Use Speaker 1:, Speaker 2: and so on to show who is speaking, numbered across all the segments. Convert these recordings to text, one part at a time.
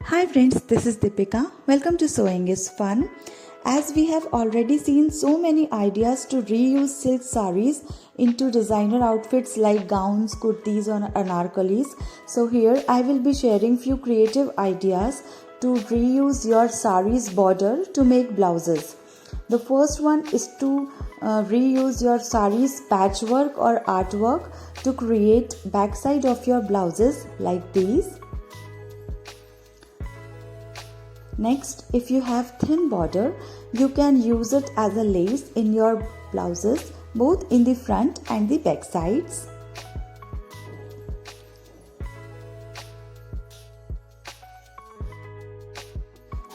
Speaker 1: Hi friends, this is Deepika. Welcome to Sewing is Fun. As we have already seen so many ideas to reuse silk saris into designer outfits like gowns, kurtis or anarkalis. So here I will be sharing few creative ideas to reuse your saris border to make blouses. The first one is to reuse your saris patchwork or artwork to create backside of your blouses like these. Next, if you have thin border, you can use it as a lace in your blouses, both in the front and the back sides.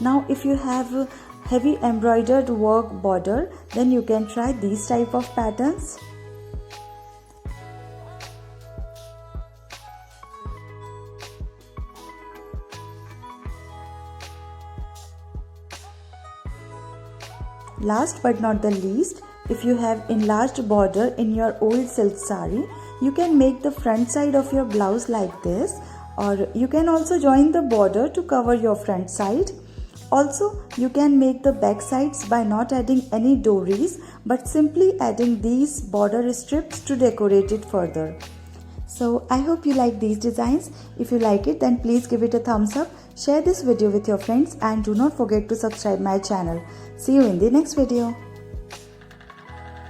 Speaker 1: Now, if you have a heavy embroidered work border, then you can try these type of patterns. Last but not the least, if you have enlarged border in your old silk sari, you can make the front side of your blouse like this, or you can also join the border to cover your front side. Also, you can make the back sides by not adding any dories but simply adding these border strips to decorate it further. So I hope you like these designs. If you like it, then please give it a thumbs up, share this video with your friends and do not forget to subscribe my channel. See you in the next video.